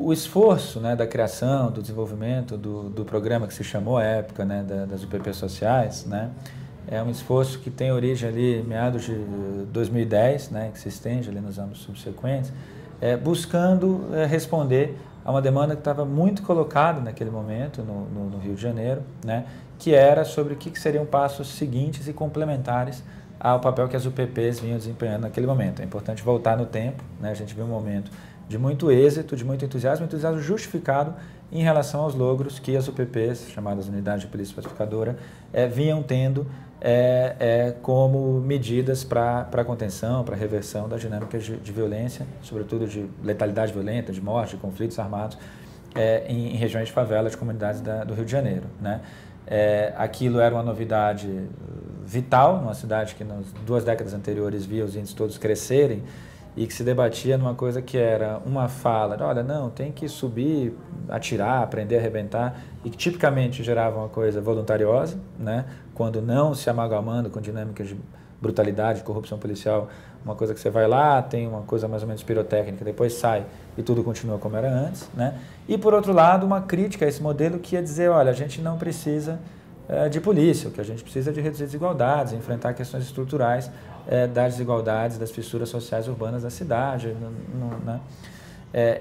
O esforço, né, da criação, do desenvolvimento do programa que se chamou à época, né, das UPPs sociais, né, é um esforço que tem origem ali em meados de 2010, né, que se estende ali nos anos subsequentes, buscando responder a uma demanda que estava muito colocada naquele momento no Rio de Janeiro, né, que era sobre o que seriam passos seguintes e complementares ao papel que as UPPs vinham desempenhando naquele momento. É importante voltar no tempo, né, a gente viu um momento de muito êxito, de muito entusiasmo justificado em relação aos logros que as UPPs, chamadas Unidades de Polícia Pacificadora, vinham tendo como medidas para contenção, para reversão das dinâmicas de violência, sobretudo de letalidade violenta, de morte, de conflitos armados em regiões de favela, de comunidades do Rio de Janeiro, né? Aquilo era uma novidade vital, numa cidade que nas 2 décadas anteriores via os índices todos crescerem, e que se debatia numa coisa que era uma fala, olha, não, tem que subir, atirar, aprender a arrebentar, e que tipicamente gerava uma coisa voluntariosa, né? Quando não se amalgamando com dinâmicas de brutalidade, de corrupção policial, uma coisa que você vai lá, tem uma coisa mais ou menos pirotécnica, depois sai e tudo continua como era antes, né? E por outro lado, uma crítica a esse modelo que ia dizer, olha, a gente não precisa de polícia, o que a gente precisa é de reduzir desigualdades, enfrentar questões estruturais das desigualdades, das fissuras sociais urbanas da cidade, né?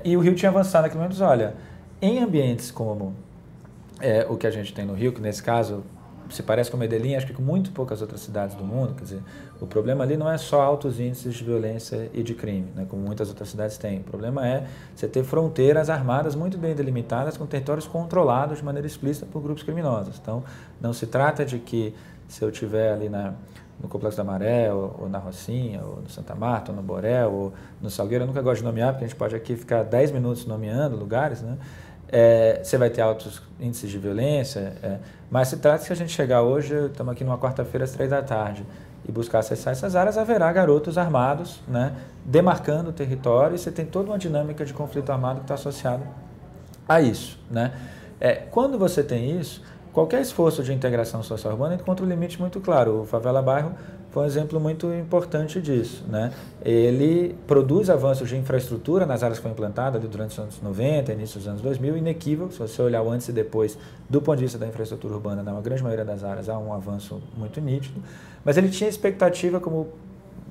E o Rio tinha avançado naquele momento, olha, em ambientes como o que a gente tem no Rio, que nesse caso se parece com Medellín, acho que com muito poucas outras cidades do mundo, quer dizer, o problema ali não é só altos índices de violência e de crime, né, como muitas outras cidades têm. O problema é você ter fronteiras armadas muito bem delimitadas, com territórios controlados de maneira explícita por grupos criminosos. Então, não se trata de que se eu estiver ali no Complexo da Maré, ou na Rocinha, ou no Santa Marta, ou no Borel, ou no Salgueiro, eu nunca gosto de nomear, porque a gente pode aqui ficar 10 minutos nomeando lugares, né? Você vai ter altos índices de violência, mas se trata de que a gente chegar hoje, estamos aqui numa quarta-feira às 3 da tarde, e buscar acessar essas áreas, haverá garotos armados, né, demarcando o território, e você tem toda uma dinâmica de conflito armado que está associada a isso, né? Quando você tem isso, qualquer esforço de integração social urbana encontra um limite muito claro. O Favela Bairro foi um exemplo muito importante disso, né? Ele produz avanços de infraestrutura nas áreas que foi implantada durante os anos 90, início dos anos 2000, inequívoco. Se você olhar o antes e depois do ponto de vista da infraestrutura urbana, na grande maioria das áreas há um avanço muito nítido, mas ele tinha expectativa, como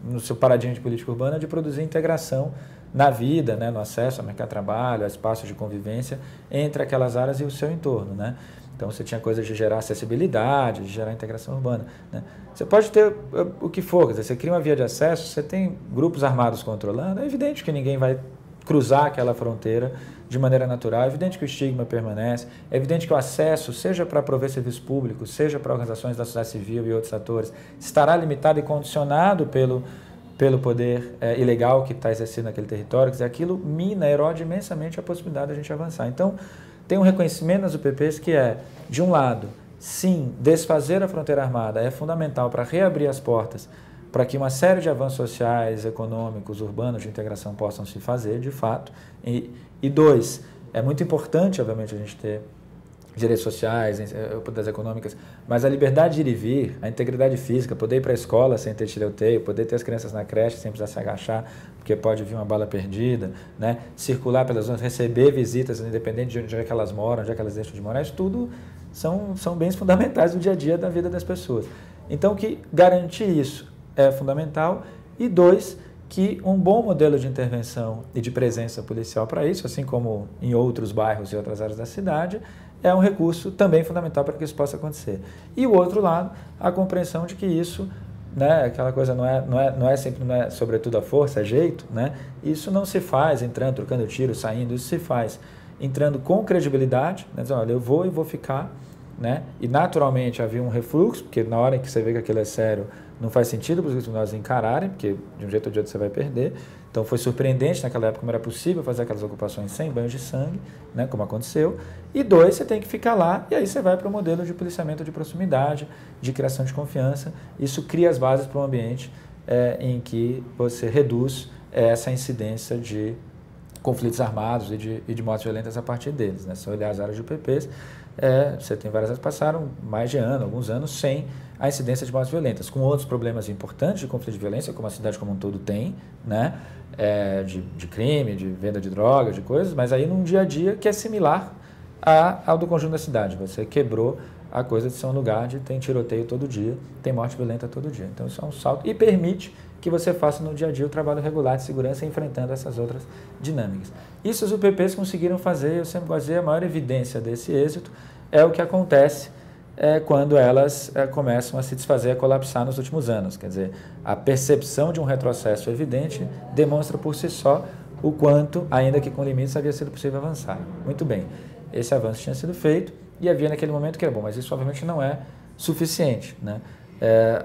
no seu paradigma de política urbana, de produzir integração na vida, né, no acesso ao mercado de trabalho, a espaços de convivência entre aquelas áreas e o seu entorno, né? Então, você tinha coisas de gerar acessibilidade, de gerar integração urbana, né? Você pode ter o que for, quer dizer, você cria uma via de acesso, você tem grupos armados controlando, é evidente que ninguém vai cruzar aquela fronteira de maneira natural, é evidente que o estigma permanece, é evidente que o acesso, seja para prover serviços públicos, seja para organizações da sociedade civil e outros atores, estará limitado e condicionado pelo poder ilegal que está exercido naquele território, quer dizer, aquilo mina, erode imensamente a possibilidade de a gente avançar. Então, tem um reconhecimento nas UPPs que de um lado, sim, desfazer a fronteira armada é fundamental para reabrir as portas para que uma série de avanços sociais, econômicos, urbanos de integração possam se fazer, de fato. E dois, é muito importante, obviamente, a gente ter direitos sociais, das econômicas, mas a liberdade de ir e vir, a integridade física, poder ir para a escola sem ter tiroteio, poder ter as crianças na creche sem precisar se agachar, porque pode vir uma bala perdida, né? Circular pelas zonas, receber visitas, independente de onde é que elas moram, onde é que elas deixam de morar, isso tudo são bens fundamentais do dia a dia da vida das pessoas. Então, que garantir isso é fundamental. E dois, que um bom modelo de intervenção e de presença policial para isso, assim como em outros bairros e outras áreas da cidade, é um recurso também fundamental para que isso possa acontecer. E o outro lado, a compreensão de que isso, né, aquela coisa não é sobretudo a força, é jeito, né? Isso não se faz entrando, trocando tiro, saindo, isso se faz entrando com credibilidade, né, dizendo, olha, eu vou e vou ficar, né? E naturalmente havia um refluxo, porque na hora em que você vê que aquilo é sério, não faz sentido para os criminosos encararem, porque de um jeito ou de outro você vai perder. Então foi surpreendente naquela época como era possível fazer aquelas ocupações sem banhos de sangue, né, como aconteceu. E dois, você tem que ficar lá e aí você vai para o modelo de policiamento de proximidade, de criação de confiança. Isso cria as bases para um ambiente em que você reduz essa incidência de conflitos armados e de mortes violentas a partir deles, né? Se olhar as áreas de UPPs, você tem várias áreas que passaram mais de alguns anos sem a incidência de mortes violentas, com outros problemas importantes de conflito de violência, como a cidade como um todo tem, né? De crime, de venda de drogas, de coisas, mas aí num dia a dia que é similar ao do conjunto da cidade. Você quebrou a coisa de ser um lugar onde tem tiroteio todo dia, tem morte violenta todo dia. Então isso é um salto e permite que você faça no dia a dia o trabalho regular de segurança enfrentando essas outras dinâmicas. Isso os UPPs conseguiram fazer, eu sempre gosto de dizer, a maior evidência desse êxito é o que acontece quando elas começam a se desfazer, a colapsar nos últimos anos. Quer dizer, a percepção de um retrocesso evidente demonstra por si só o quanto, ainda que com limites, havia sido possível avançar. Muito bem, esse avanço tinha sido feito e havia naquele momento que era bom, mas isso obviamente não é suficiente, né?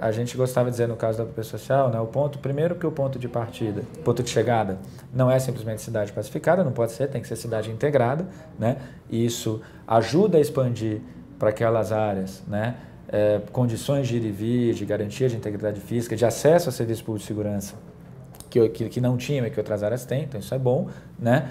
A gente gostava de dizer no caso da UPP social, né, primeiro que o ponto de partida, ponto de chegada, não é simplesmente cidade pacificada, não pode ser, tem que ser cidade integrada, né? E isso ajuda a expandir para aquelas áreas, né, condições de ir e vir, de garantia de integridade física, de acesso a serviços públicos de segurança que não tinham e que outras áreas têm, então isso é bom, né?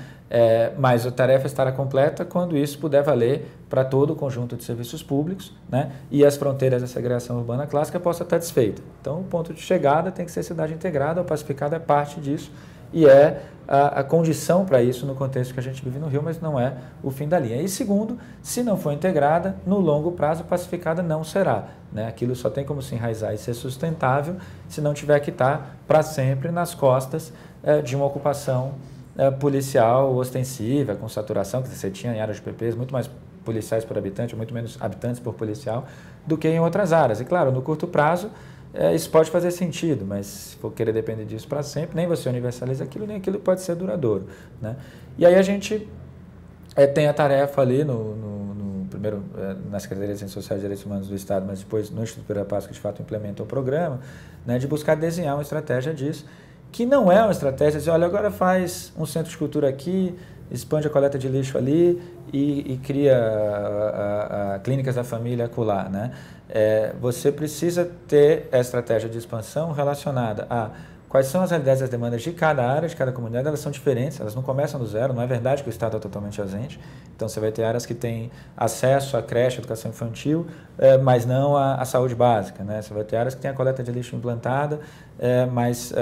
Mas a tarefa estará completa quando isso puder valer para todo o conjunto de serviços públicos, né? E as fronteiras da segregação urbana clássica possa estar desfeita. Então, o ponto de chegada tem que ser cidade integrada, o pacificado é parte disso e é a condição para isso no contexto que a gente vive no Rio, mas não é o fim da linha. E segundo, se não for integrada, no longo prazo pacificada não será, né? Aquilo só tem como se enraizar e ser sustentável se não tiver que estar para sempre nas costas de uma ocupação policial ostensiva, com saturação, que você tinha em áreas de PPs, muito mais policiais por habitante, muito menos habitantes por policial, do que em outras áreas. E claro, no curto prazo, isso pode fazer sentido, mas se for querer depender disso para sempre, nem você universaliza aquilo, nem aquilo pode ser duradouro, né? E aí a gente tem a tarefa ali, primeiro na Secretaria de Ciências Sociais e Direitos Humanos do Estado, mas depois no Instituto Pereira Passos, que de fato implementa o programa, né, de buscar desenhar uma estratégia disso, que não é uma estratégia de dizer, olha, agora faz um centro de cultura aqui, expande a coleta de lixo ali e cria clínicas da família acolá, né? Você precisa ter a estratégia de expansão relacionada a quais são as realidades e as demandas de cada área, de cada comunidade. Elas são diferentes, elas não começam do zero, não é verdade que o Estado é totalmente ausente. Então você vai ter áreas que têm acesso à creche, à educação infantil, mas não à saúde básica, né? Você vai ter áreas que têm a coleta de lixo implantada, mas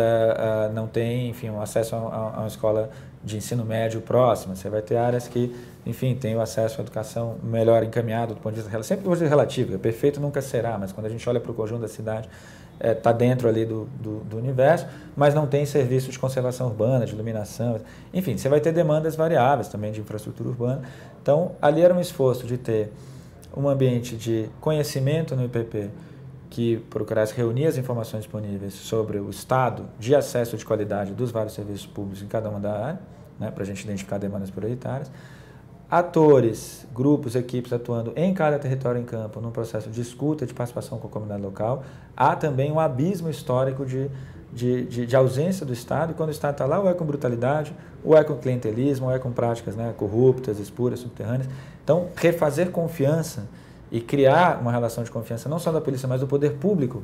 não tem, enfim, um acesso a uma escola de ensino médio próxima. Você vai ter áreas que, enfim, têm o acesso à educação melhor encaminhado do ponto de vista, sempre do ponto de vista relativo, perfeito nunca será, mas quando a gente olha para o conjunto da cidade, está dentro ali do universo, mas não tem serviço de conservação urbana, de iluminação, enfim, você vai ter demandas variáveis também de infraestrutura urbana. Então, ali era um esforço de ter um ambiente de conhecimento no IPP que procurasse reunir as informações disponíveis sobre o estado de acesso de qualidade dos vários serviços públicos em cada uma da área, né, para a gente identificar demandas prioritárias. Atores, grupos, equipes atuando em cada território em campo num processo de escuta, de participação com a comunidade local. Há também um abismo histórico de ausência do Estado, e quando o Estado está lá, ou é com brutalidade, ou é com clientelismo, ou é com práticas, né, corruptas, espúrias, subterrâneas. Então, refazer confiança e criar uma relação de confiança, não só da polícia, mas do poder público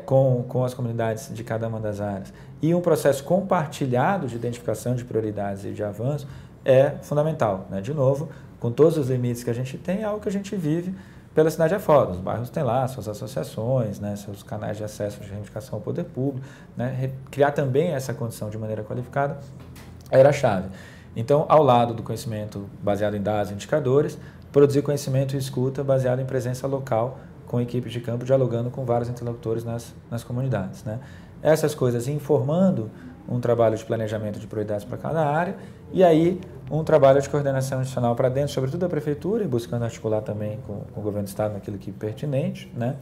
com as comunidades de cada uma das áreas, e um processo compartilhado de identificação de prioridades e de avanço, é fundamental, né? De novo, com todos os limites que a gente tem, é algo que a gente vive pela cidade afora. Os bairros têm lá suas associações, né, seus canais de acesso de reivindicação ao poder público, né? Criar também essa condição de maneira qualificada era a chave. Então, ao lado do conhecimento baseado em dados e indicadores, produzir conhecimento e escuta baseado em presença local, com equipes de campo dialogando com vários interlocutores nas comunidades, né? Essas coisas informando um trabalho de planejamento de prioridades para cada área e aí um trabalho de coordenação institucional para dentro, sobretudo da prefeitura, e buscando articular também com o governo do estado naquilo que é pertinente, né?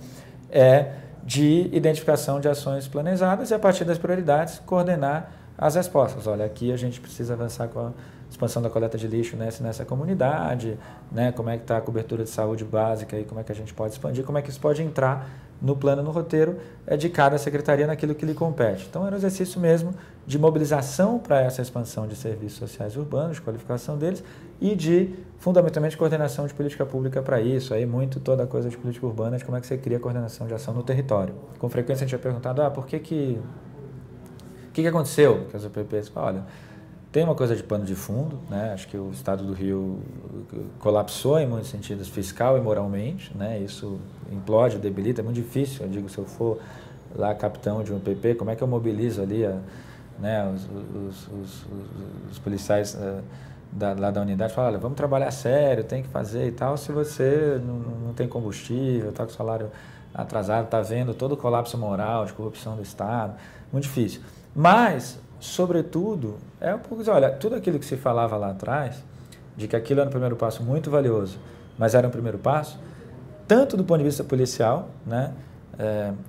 De identificação de ações planejadas e a partir das prioridades coordenar as respostas. Olha, aqui a gente precisa avançar com a expansão da coleta de lixo nessa comunidade, né? Como é que está a cobertura de saúde básica e como é que a gente pode expandir, como é que isso pode entrar no plano, no roteiro de cada secretaria naquilo que lhe compete. Então, era um exercício mesmo de mobilização para essa expansão de serviços sociais urbanos, de qualificação deles e de, fundamentalmente, coordenação de política pública para isso. Aí, muito toda a coisa de política urbana, de como é que você cria coordenação de ação no território. Com frequência, a gente é perguntado, por que aconteceu? Que as UPPs falam, olha, Tem uma coisa de pano de fundo, né? Acho que o Estado do Rio colapsou em muitos sentidos, fiscal e moralmente, né? Isso implode, debilita, é muito difícil. Eu digo, se eu for lá capitão de um UPP, como é que eu mobilizo ali né, os policiais lá da unidade? Falam, olha, vamos trabalhar sério, tem que fazer e tal, se você não tem combustível, está com o salário atrasado, está vendo todo o colapso moral, de corrupção do Estado, muito difícil. Mas, sobretudo, é um pouco, olha, tudo aquilo que se falava lá atrás, de que aquilo era um primeiro passo muito valioso, mas era um primeiro passo, tanto do ponto de vista policial, né?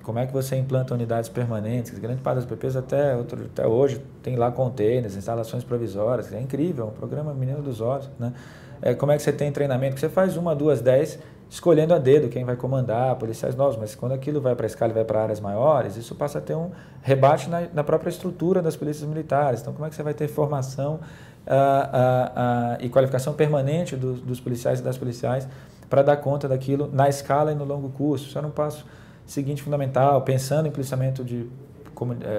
Como é que você implanta unidades permanentes, grande parte das PPs até hoje tem lá containers, instalações provisórias, é incrível, é um programa menino dos olhos, né? Como é que você tem treinamento, que você faz 1, 2, 10, escolhendo a dedo quem vai comandar, policiais novos, mas quando aquilo vai para a escala e vai para áreas maiores, isso passa a ter um rebate na própria estrutura das polícias militares. Então, como é que você vai ter formação e qualificação permanente dos policiais e das policiais para dar conta daquilo na escala e no longo curso? Isso era um passo seguinte fundamental, pensando em policiamento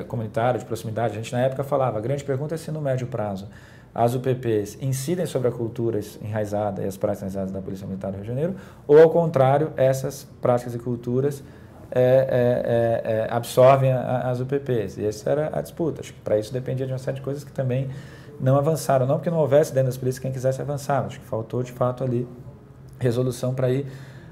comunitário, de proximidade. A gente na época falava, a grande pergunta é se no médio prazo as UPPs incidem sobre a cultura enraizada e as práticas enraizadas da Polícia Militar do Rio de Janeiro, ou ao contrário, essas práticas e culturas absorvem as UPPs. E essa era a disputa. Acho que para isso dependia de uma série de coisas que também não avançaram, não porque não houvesse dentro das polícias quem quisesse avançar, acho que faltou de fato ali resolução para ir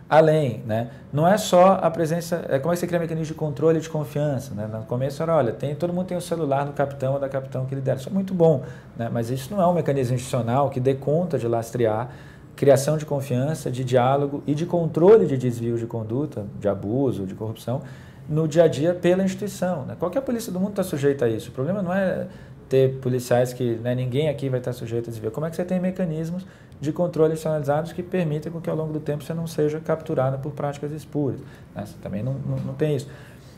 além, né? Não é só a presença, como é que você cria mecanismo de controle e de confiança, né? No começo era, olha, todo mundo tem o celular do capitão ou da capitão que lidera, isso é muito bom, né? Mas isso não é um mecanismo institucional que dê conta de lastrear criação de confiança, de diálogo e de controle de desvio de conduta, de abuso, de corrupção, no dia a dia pela instituição, né? Qualquer polícia do mundo está sujeita a isso, o problema não é ter policiais que, né, ninguém aqui vai estar sujeito a desvio, como é que você tem mecanismos de controle institucionalizados que permitem que ao longo do tempo você não seja capturado por práticas espúrias, né? Você também não tem isso.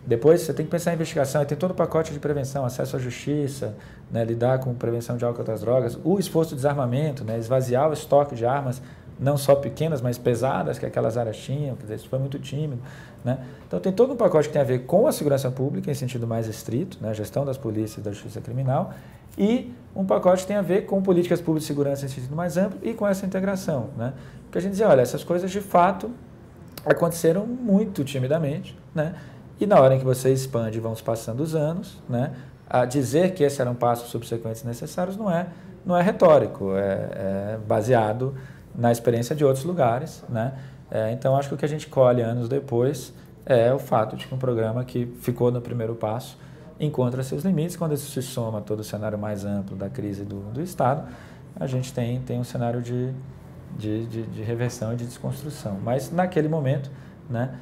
Depois você tem que pensar em investigação, e tem todo o pacote de prevenção, acesso à justiça, né, lidar com prevenção de álcool e outras drogas, o esforço de desarmamento, né, esvaziar o estoque de armas, não só pequenas, mas pesadas, que aquelas áreas tinham, quer dizer, isso foi muito tímido, né? Então tem todo um pacote que tem a ver com a segurança pública, em sentido mais estrito, né, a gestão das polícias e da justiça criminal, e um pacote que tem a ver com políticas públicas de segurança em sentido mais amplo e com essa integração, né? Porque a gente dizia, olha, essas coisas de fato aconteceram muito timidamente, né? E na hora em que você expande e vão se passando os anos, né, a dizer que esses eram passos subsequentes necessários não é retórico, é baseado na experiência de outros lugares, né? Então, acho que o que a gente colhe anos depois é o fato de que um programa que ficou no primeiro passo encontra seus limites. Quando isso se soma todo o cenário mais amplo da crise do Estado, a gente tem um cenário de reversão e de desconstrução. Mas, naquele momento, né,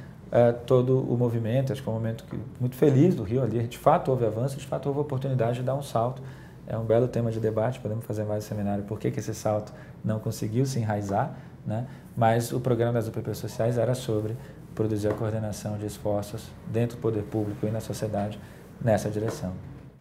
todo o movimento, acho que foi um momento muito feliz do Rio ali, de fato houve avanço, de fato houve oportunidade de dar um salto. É um belo tema de debate, podemos fazer mais seminário, por que esse salto não conseguiu se enraizar, né? Mas o programa das UPPs sociais era sobre produzir a coordenação de esforços dentro do poder público e na sociedade nessa direção.